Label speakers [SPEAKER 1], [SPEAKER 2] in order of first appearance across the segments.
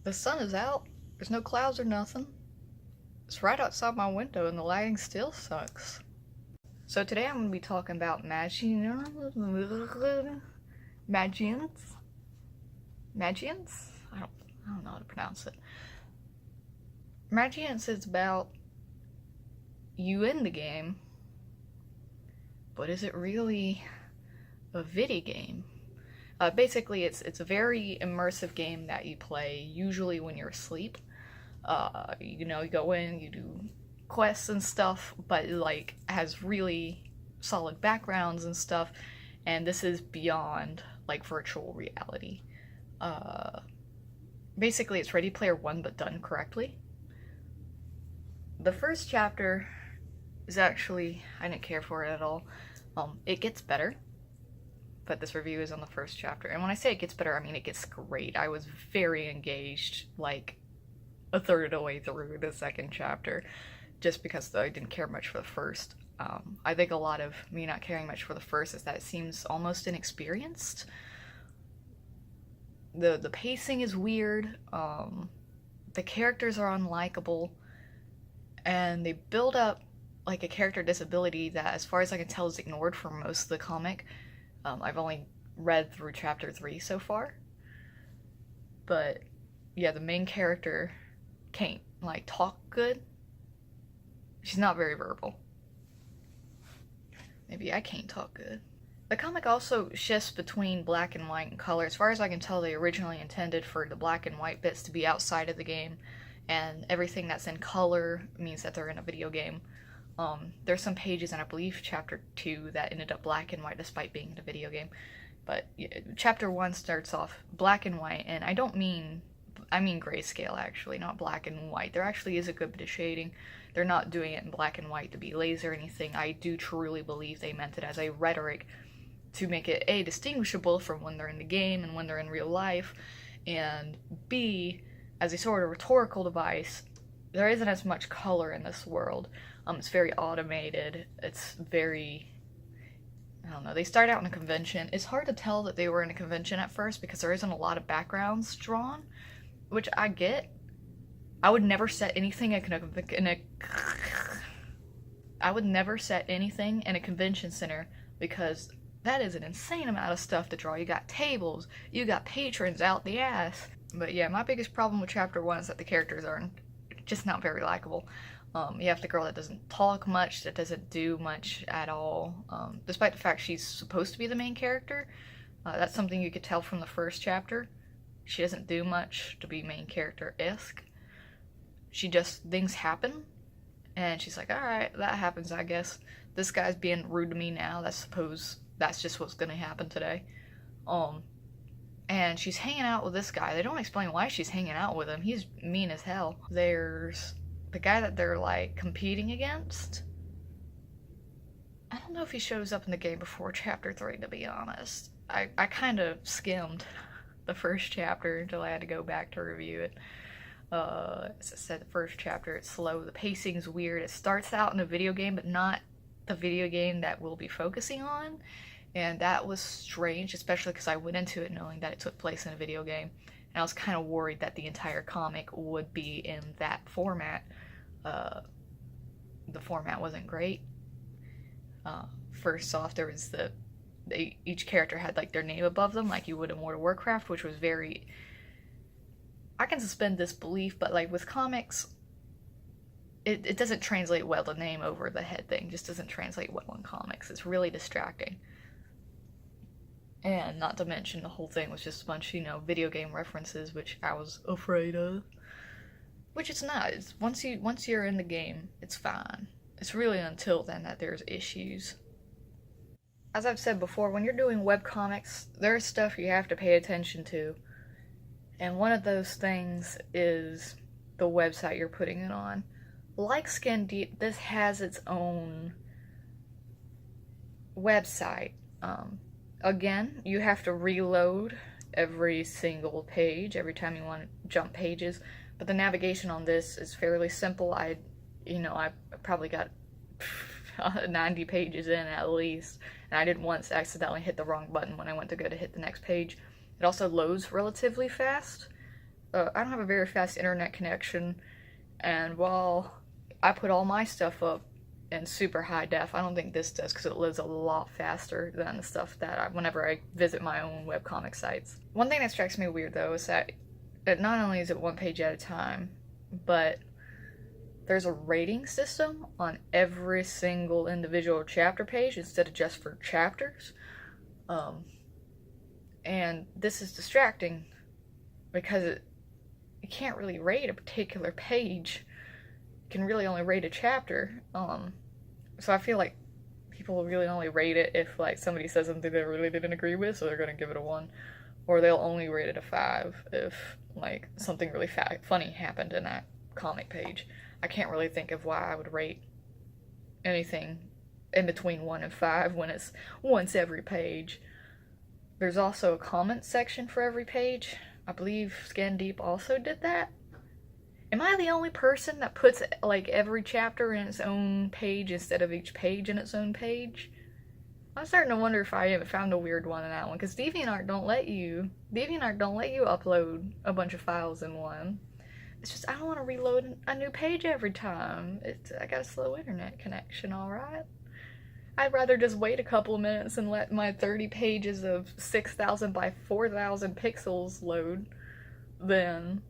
[SPEAKER 1] The sun is out. There's no clouds or nothing. It's right outside my window and the lighting still sucks. So today I'm going to be talking about Magience? Magience? I don't know how to pronounce it. Magience is about you in the game, but is it really a video game? Basically, it's a very immersive game that you play usually when you're asleep. You go in, you do quests and stuff, but it, like, has really solid backgrounds and stuff, and this is beyond, like, virtual reality. Basically, it's Ready Player One, but done correctly. The first chapter is actually, I didn't care for it at all. It gets better, but this review is on the first chapter. And when I say it gets better, I mean it gets great. I was very engaged, like, a third of the way through the second chapter, just because I didn't care much for the first. I think a lot of me not caring much for the first is that it seems almost inexperienced. The pacing is weird. The characters are unlikable, and they build up like a character disability that, as far as I can tell, is ignored for most of the comic. I've only read through chapter 3 so far. But yeah, the main character can't, like, talk good. She's not very verbal. Maybe I can't talk good. The comic also shifts between black and white and color. As far as I can tell, they originally intended for the black and white bits to be outside of the game, and everything that's in color means that they're in a video game. There's some pages in, I believe, chapter 2 that ended up black and white despite being in a video game. But yeah, chapter 1 starts off black and white, and I mean grayscale, actually, not black and white. There actually is a good bit of shading. They're not doing it in black and white to be lazy or anything. I do truly believe they meant it as a rhetoric to make it, A, distinguishable from when they're in the game and when they're in real life, and B, as a sort of rhetorical device. There isn't as much color in this world. It's very automated. It's very, I don't know, they start out in a convention. It's hard to tell that they were in a convention at first because there isn't a lot of backgrounds drawn, which I get. I would never set anything I would never set anything in a convention center because that is an insane amount of stuff to draw. You got tables, you got patrons out the ass. But yeah, my biggest problem with chapter 1 is that the characters are just not very likable. You have the girl that doesn't talk much, that doesn't do much at all, despite the fact she's supposed to be the main character. That's something you could tell from the first chapter. She doesn't do much to be main character-esque. Things happen, and she's like, alright, that happens, I guess. This guy's being rude to me now, that's just what's gonna happen today. And she's hanging out with this guy. They don't explain why she's hanging out with him. He's mean as hell. There's the guy that they're, like, competing against. I don't know if he shows up in the game before chapter 3, to be honest. I kind of skimmed the first chapter until I had to go back to review it. As I said, the first chapter, it's slow. The pacing's weird. It starts out in a video game, but not the video game that we'll be focusing on. And that was strange, especially because I went into it knowing that it took place in a video game. And I was kind of worried that the entire comic would be in that format. The format wasn't great. First off, there was each character had, like, their name above them, like you would in World of Warcraft, which was very... I can suspend disbelief, but, like, with comics, it doesn't translate well. The name over the head thing just doesn't translate well in comics. It's really distracting. And not to mention, the whole thing was just a bunch, video game references, which I was afraid of. Which it's not. Once you're in the game, it's fine. It's really until then that there's issues. As I've said before, when you're doing webcomics, there's stuff you have to pay attention to. And one of those things is the website you're putting it on. Like Skin Deep, this has its own website. Again, you have to reload every single page every time you want to jump pages, but the navigation on this is fairly simple. I probably got 90 pages in at least, and I did once accidentally hit the wrong button when I went to go to hit the next page. It also loads relatively fast. I don't have a very fast internet connection, and while I put all my stuff up in super high def, I don't think this does, because it lives a lot faster than the stuff that whenever I visit my own webcomic sites. One thing that strikes me weird though is that not only is it one page at a time, but there's a rating system on every single individual chapter page instead of just for chapters. And this is distracting because you can't really rate a particular page. You can really only rate a chapter. So I feel like people will really only rate it if like somebody says something they really didn't agree with, so they're gonna give it a 1. Or they'll only rate it a 5 if like something really funny happened in that comic page. I can't really think of why I would rate anything in between 1 and 5 when it's once every page. There's also a comment section for every page. I believe Scan Deep also did that. Am I the only person that puts like every chapter in its own page instead of each page in its own page? I'm starting to wonder if I haven't found a weird one in that one, because DeviantArt don't let you upload a bunch of files in one. It's just I don't want to reload a new page every time. I got a slow internet connection, alright? I'd rather just wait a couple of minutes and let my 30 pages of 6,000 by 4,000 pixels load than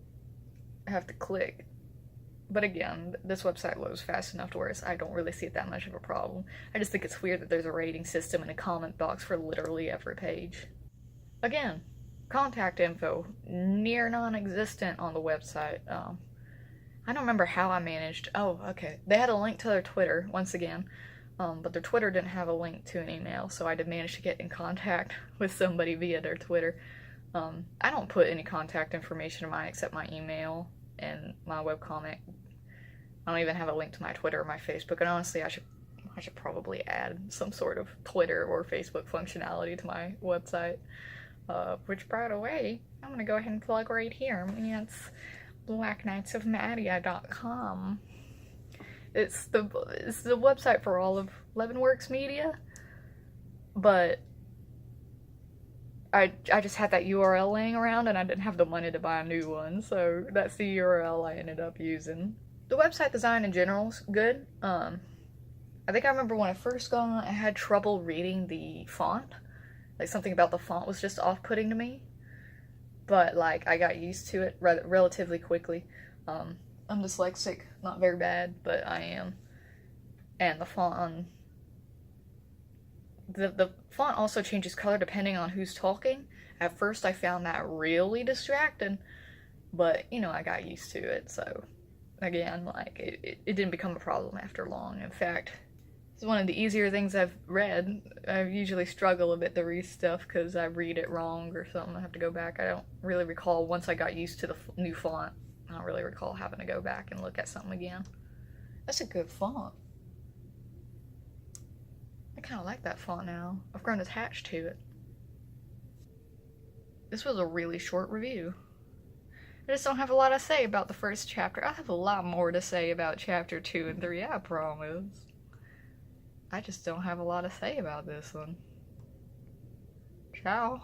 [SPEAKER 1] have to click. But again, this website loads fast enough to where I don't really see it that much of a problem. I just think it's weird that there's a rating system and a comment box for literally every page. Again, contact info, near non-existent on the website. I don't remember how I managed. Oh, okay. They had a link to their Twitter, once again. But their Twitter didn't have a link to an email, so I did manage to get in contact with somebody via their Twitter. I don't put any contact information in mine except my email and my webcomic. I don't even have a link to my Twitter or my Facebook, and honestly, I should probably add some sort of Twitter or Facebook functionality to my website. Which, by the way, I'm gonna go ahead and plug right here. It's blacknightsofmadia.com. It's the website for all of Leavenworks Media, but I just had that URL laying around and I didn't have the money to buy a new one, so that's the URL I ended up using. The website design in general is good. I think I remember when I first got on, I had trouble reading the font. Like, something about the font was just off-putting to me. But, like, I got used to it relatively quickly. I'm dyslexic, not very bad, but I am. And the font the font also changes color depending on who's talking. At first I found that really distracting, but, you know, I got used to it, so, again, like, it didn't become a problem after long. In fact, it's one of the easier things I've read. I usually struggle a bit to read stuff because I read it wrong or something. I have to go back. I don't really recall, once I got used to the new font, I don't really recall having to go back and look at something again. That's a good font. I kind of like that font now. I've grown attached to it. This was a really short review. I just don't have a lot to say about the first chapter. I have a lot more to say about chapter 2 and 3, I promise. I just don't have a lot to say about this one. Ciao.